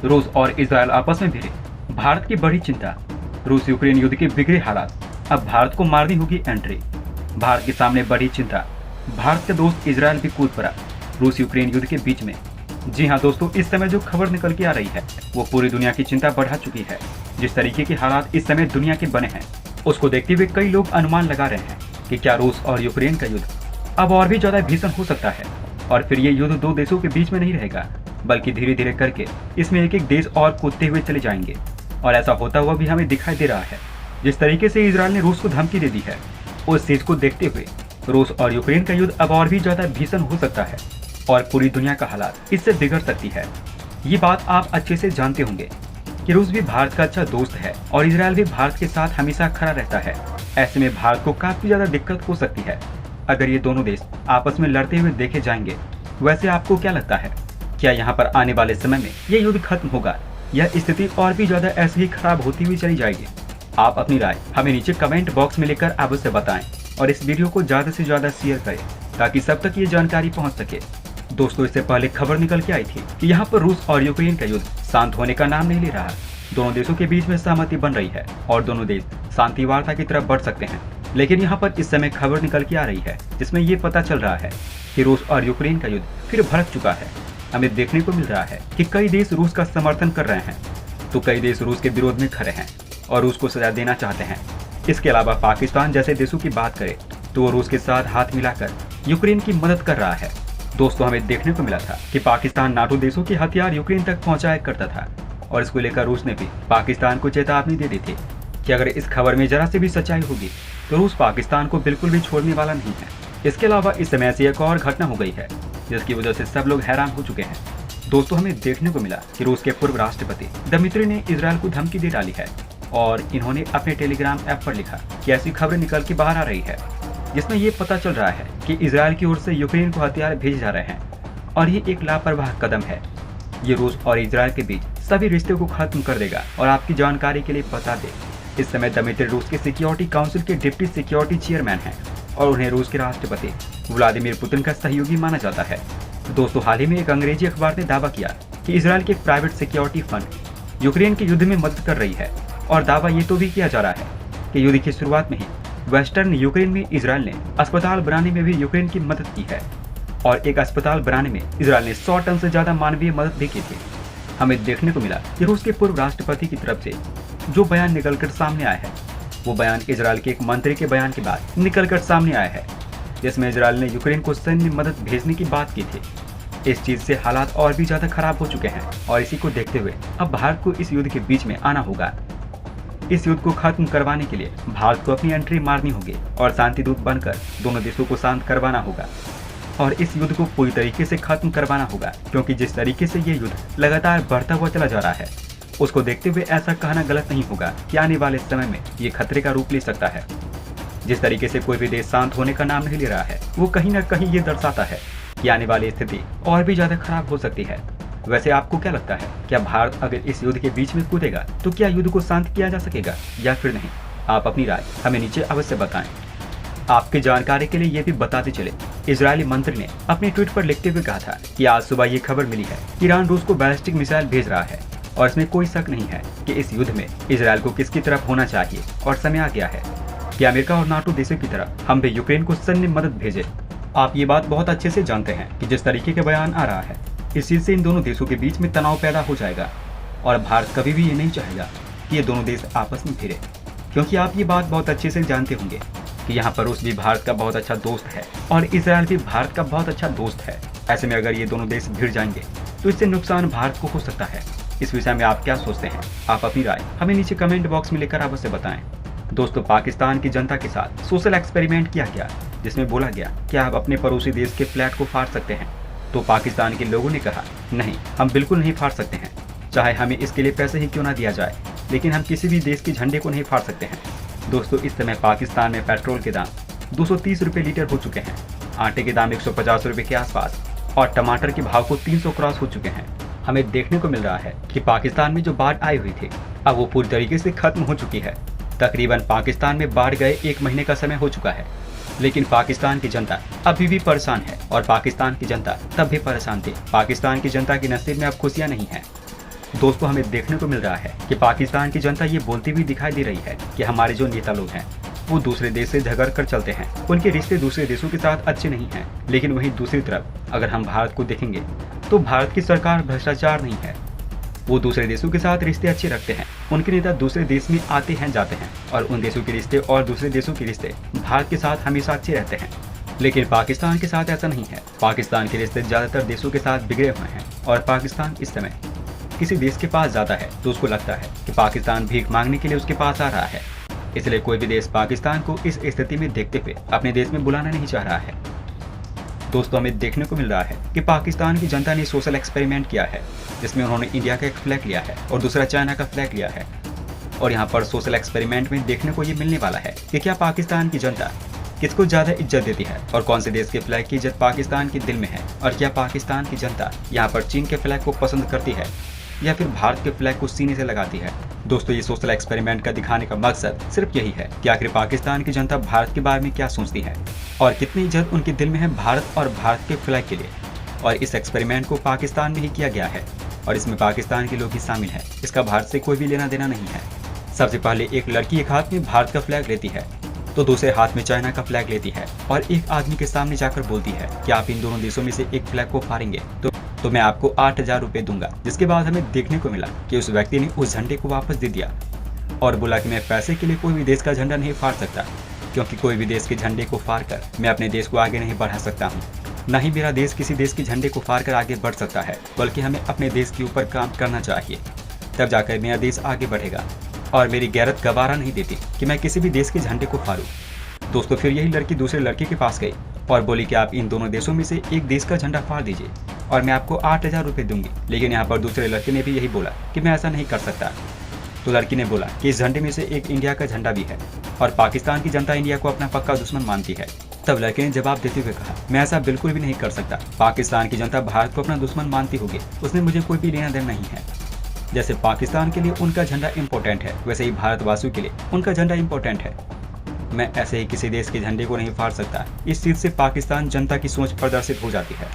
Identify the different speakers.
Speaker 1: रूस और इजरायल आपस में भिड़े, भारत की बड़ी चिंता, रूस यूक्रेन युद्ध के बिगड़े हालात, अब भारत को मारनी होगी एंट्री। भारत के सामने बड़ी चिंता, भारत का दोस्त इजरायल भी कूद पड़ा रूस यूक्रेन युद्ध के बीच में। जी हाँ दोस्तों, इस समय जो खबर निकल के आ रही है वो पूरी दुनिया की चिंता बढ़ा चुकी है। जिस तरीके के हालात इस समय दुनिया के बने हैं, उसको देखते हुए कई लोग अनुमान लगा रहे हैं कि क्या रूस और यूक्रेन का युद्ध अब और भी ज्यादा भीषण हो सकता है, और फिर ये युद्ध दो देशों के बीच में नहीं रहेगा, बल्कि धीरे धीरे करके इसमें एक एक देश और कूदते हुए चले जाएंगे। और ऐसा होता हुआ भी हमें दिखाई दे रहा है। जिस तरीके से इजरायल ने रूस को धमकी दे दी है, उस चीज को देखते हुए रूस और यूक्रेन का युद्ध अब और भी ज्यादा भीषण हो सकता है और पूरी दुनिया का हालात इससे बिगड़ सकती है। ये बात आप अच्छे से जानते होंगे कि रूस भी भारत का अच्छा दोस्त है और इजरायल भी भारत के साथ हमेशा खड़ा रहता है। ऐसे में भारत को काफी ज्यादा दिक्कत हो सकती है अगर ये दोनों देश आपस में लड़ते हुए देखे जाएंगे। वैसे आपको क्या लगता है, क्या यहाँ पर आने वाले समय में ये युद्ध खत्म होगा या स्थिति और भी ज्यादा ऐसे ही खराब होती हुई चली जाएगी? आप अपनी राय हमें नीचे कमेंट बॉक्स में लेकर अवश्य बताएं और इस वीडियो को ज्यादा से ज्यादा शेयर करें ताकि सब तक ये जानकारी पहुंच सके। दोस्तों, इससे पहले खबर निकल के आई थी कि यहाँ पर रूस और यूक्रेन का युद्ध शांत होने का नाम नहीं ले रहा। दोनों देशों के बीच में सहमति बन रही है और दोनों देश शांति वार्ता की तरफ बढ़ सकते हैं। लेकिन यहाँ पर इस समय खबर निकल के आ रही है जिसमें ये पता चल रहा है कि रूस और यूक्रेन का युद्ध फिर भड़क चुका है। हमें देखने को मिल रहा है कि कई देश रूस का समर्थन कर रहे हैं तो कई देश रूस के विरोध में खड़े हैं और रूस को सजा देना चाहते हैं। इसके अलावा पाकिस्तान जैसे देशों की बात करें तो वो रूस के साथ हाथ मिलाकर यूक्रेन की मदद कर रहा है। दोस्तों, हमें देखने को मिला था कि पाकिस्तान नाटो देशों के हथियार यूक्रेन तक पहुंचाया करता था और इसको लेकर रूस ने भी पाकिस्तान को चेतावनी दे दी थी कि अगर इस खबर में जरा से भी सच्चाई होगी तो रूस पाकिस्तान को बिल्कुल भी छोड़ने वाला नहीं है। इसके अलावा इस समय ऐसी एक और घटना हो गई है जिसकी वजह से सब लोग हैरान हो चुके हैं। दोस्तों, हमें देखने को मिला कि रूस के पूर्व राष्ट्रपति दमित्री ने इजरायल को धमकी दे डाली है और इन्होंने अपने टेलीग्राम ऐप पर लिखा कि ऐसी खबरें निकल के बाहर आ रही है जिसमें ये पता चल रहा है कि इजरायल की ओर से यूक्रेन को हथियार भेजे जा रहे हैं और ये एक लापरवाह कदम है। ये रूस और इजरायल के बीच सभी रिश्ते को खत्म कर देगा। और आपकी जानकारी के लिए बता दें, इस समय दमित्री रूस के सिक्योरिटी काउंसिल के डिप्टी सिक्योरिटी चेयरमैन हैं और उन्हें रूस के राष्ट्रपति व्लादिमीर पुतिन का सहयोगी माना जाता है। दोस्तों, हाल ही में एक अंग्रेजी अखबार ने दावा किया कि इजरायल के प्राइवेट सिक्योरिटी फंड यूक्रेन के युद्ध में मदद कर रही है और दावा ये तो भी किया जा रहा है कि युद्ध की शुरुआत में ही वेस्टर्न यूक्रेन में इजरायल ने अस्पताल बनाने में भी यूक्रेन की मदद की है और एक अस्पताल बनाने में इजरायल ने 100 टन से ज्यादा मानवीय मदद भी की थी। हमें देखने को मिला कि रूस के पूर्व राष्ट्रपति की तरफ से जो बयान निकलकर सामने आया है वो बयान इजरायल के एक मंत्री के बयान के बाद निकलकर सामने आया है जिसमें इजरायल ने यूक्रेन को सैन्य मदद भेजने की बात की थी। इस चीज से हालात और भी ज्यादा खराब हो चुके हैं और इसी को देखते हुए अब भारत को इस युद्ध के बीच में आना होगा। इस युद्ध को खत्म करवाने के लिए भारत को अपनी एंट्री मारनी होगी और शांति दूत बनकर दोनों देशों को शांत करवाना होगा और इस युद्ध को पूरी तरीके से खत्म करवाना होगा, क्योंकि जिस तरीके से ये युद्ध लगातार बढ़ता हुआ चला जा रहा है उसको देखते हुए ऐसा कहना गलत नहीं होगा कि आने वाले समय में ये खतरे का रूप ले सकता है। जिस तरीके से कोई भी देश शांत होने का नाम नहीं ले रहा है वो कहीं ना कहीं ये दर्शाता है कि आने वाली स्थिति और भी ज्यादा खराब हो सकती है। वैसे आपको क्या लगता है, क्या भारत अगर इस युद्ध के बीच में कूदेगा तो क्या युद्ध को शांत किया जा सकेगा या फिर नहीं? आप अपनी राय हमें नीचे अवश्य बताएं। आपकी जानकारी के लिए ये भी बताते चले, इजरायली मंत्री ने अपने ट्वीट पर लिखते हुए कहा था कि आज सुबह ये खबर मिली है कि ईरान रूस को बैलिस्टिक मिसाइल भेज रहा है और इसमें कोई शक नहीं है कि इस युद्ध में इजरायल को किसकी तरफ होना चाहिए और समय आ गया है कि अमेरिका और नाटो देशों की तरफ हम भी यूक्रेन को सैन्य मदद भेजे। आप ये बात बहुत अच्छे से जानते हैं कि जिस तरीके के बयान आ रहा है इस चीज से इन दोनों देशों के बीच में तनाव पैदा हो जाएगा और भारत कभी भी ये नहीं चाहेगा कि ये दोनों देश आपस में भिड़े, क्योंकि आप ये बात बहुत अच्छे से जानते होंगे कि यहाँ पर रूस भी भारत का बहुत अच्छा दोस्त है और इजरायल भी भारत का बहुत अच्छा दोस्त है। ऐसे में अगर ये दोनों देश भिड़ जाएंगे तो इससे नुकसान भारत को हो सकता है। इस विषय में आप क्या सोचते हैं? आप अपनी राय हमें नीचे कमेंट बॉक्स में लेकर अवश्य बताएं। दोस्तों, पाकिस्तान की जनता के साथ सोशल एक्सपेरिमेंट किया गया जिसमें बोला गया कि आप अपने पड़ोसी देश के फ्लैट को फाड़ सकते हैं, तो पाकिस्तान के लोगों ने कहा नहीं, हम बिल्कुल नहीं फाड़ सकते हैं, चाहे हमें इसके लिए पैसे ही क्यों ना दिया जाए, लेकिन हम किसी भी देश के झंडे को नहीं फाड़ सकते हैं। दोस्तों, इस समय पाकिस्तान में पेट्रोल के दाम 230 रुपये लीटर हो चुके हैं, आटे के दाम 150 रुपये के आसपास और टमाटर के भाव को 300 क्रॉस हो चुके हैं। हमें देखने को मिल रहा है कि पाकिस्तान में जो बाढ़ आई हुई थी अब वो पूरी तरीके से खत्म हो चुकी है। तकरीबन पाकिस्तान में बाढ़ गए 1 महीने का समय हो चुका है, लेकिन पाकिस्तान की जनता अभी भी परेशान है और पाकिस्तान की जनता तब भी परेशान थी। पाकिस्तान की जनता के नसीब में अब खुशियां नहीं है। दोस्तों, हमें देखने को मिल रहा है कि पाकिस्तान की जनता ये बोलती हुई दिखाई दे रही है कि हमारे जो नेता लोग हैं वो दूसरे देश से झगड़ कर चलते हैं, उनके रिश्ते दूसरे देशों के साथ अच्छे नहीं हैं। लेकिन वहीं दूसरी तरफ अगर हम भारत को देखेंगे तो भारत की सरकार भ्रष्टाचार नहीं है। वो दूसरे देशों के साथ रिश्ते अच्छे रखते हैं, उनके नेता दूसरे देश में आते हैं जाते हैं और उन देशों के रिश्ते और दूसरे देशों के रिश्ते भारत के साथ हमेशा अच्छे रहते हैं। लेकिन पाकिस्तान के साथ ऐसा नहीं है। पाकिस्तान के रिश्ते ज्यादातर देशों के साथ बिगड़े हुए हैं और पाकिस्तान इस समय किसी देश के पास जाता है तो उसको लगता है कि पाकिस्तान भीख मांगने के लिए उसके पास आ रहा है। इसलिए कोई भी देश पाकिस्तान को इस स्थिति में देखते हुए अपने देश में बुलाना नहीं चाह रहा है। दोस्तों, हमें देखने को मिल रहा है कि पाकिस्तान की जनता ने सोशल एक्सपेरिमेंट किया है, जिसमें उन्होंने इंडिया का एक फ्लैग लिया है और दूसरा चाइना का फ्लैग लिया है। और यहाँ पर सोशल एक्सपेरिमेंट में देखने को ये मिलने वाला है कि क्या पाकिस्तान की जनता किसको ज्यादा इज्जत देती है और कौन से देश के फ्लैग की इज्जत पाकिस्तान के दिल में है, और क्या पाकिस्तान की जनता यहाँ पर चीन के फ्लैग को पसंद करती है या फिर भारत के फ्लैग को सीने से लगाती है। दोस्तों, ये सोशल एक्सपेरिमेंट का दिखाने का मकसद सिर्फ यही है कि आखिर पाकिस्तान की जनता भारत के बारे में क्या सोचती है और कितनी इज्जत उनके दिल में है भारत और भारत के फ्लैग के लिए। और इस एक्सपेरिमेंट को पाकिस्तान में ही किया गया है और इसमें पाकिस्तान के लोग ही शामिल हैं। इसका भारत से कोई भी लेना देना नहीं है। सबसे पहले एक लड़की एक हाथ में भारत का फ्लैग लेती है तो दूसरे हाथ में चाइना का फ्लैग लेती है और एक आदमी के सामने जाकर बोलती है कि आप इन दोनों देशों में से एक फ्लैग को फाड़ेंगे तो मैं आपको 8,000 रुपए दूंगा। जिसके बाद हमें देखने को मिला कि उस व्यक्ति ने उस झंडे को वापस दे दिया और बोला कि मैं पैसे के लिए कोई भी देश का झंडा नहीं फाड़ सकता, क्योंकि कोई भी देश के झंडे को फाड़ कर मैं अपने देश को आगे नहीं बढ़ा सकता हूँ। न ही मेरा देश किसी देश के झंडे को फाड़ कर आगे बढ़ सकता है, बल्कि हमें अपने देश के ऊपर काम करना चाहिए, तब जाकर मेरा देश आगे बढ़ेगा। और मेरी गैरत गवारा नहीं देती कि मैं किसी भी देश के झंडे को फाड़ूं। दोस्तों, फिर यही लड़की दूसरे लड़के के पास गई और बोली कि आप इन दोनों देशों में से एक देश का झंडा फाड़ दीजिए और मैं आपको 8,000 रुपये दूंगी। लेकिन यहाँ पर दूसरे लड़के ने भी यही बोला कि मैं ऐसा नहीं कर सकता। तो लड़की ने बोला कि इस झंडे में से एक इंडिया का झंडा भी है और पाकिस्तान की जनता इंडिया को अपना पक्का दुश्मन मानती है। तब लड़के ने जवाब देते हुए कहा, मैं ऐसा बिल्कुल भी नहीं कर सकता। पाकिस्तान की जनता भारत को अपना दुश्मन मानती होगी, उसमें मुझे कोई भी लेना देना नहीं है। जैसे पाकिस्तान के लिए उनका झंडा इम्पोर्टेंट है, वैसे ही भारतवासियों के लिए उनका झंडा इम्पोर्टेंट है। मैं ऐसे ही किसी देश के झंडे को नहीं फाड़ सकता। इस चीज से पाकिस्तान जनता की सोच प्रदर्शित हो जाती है।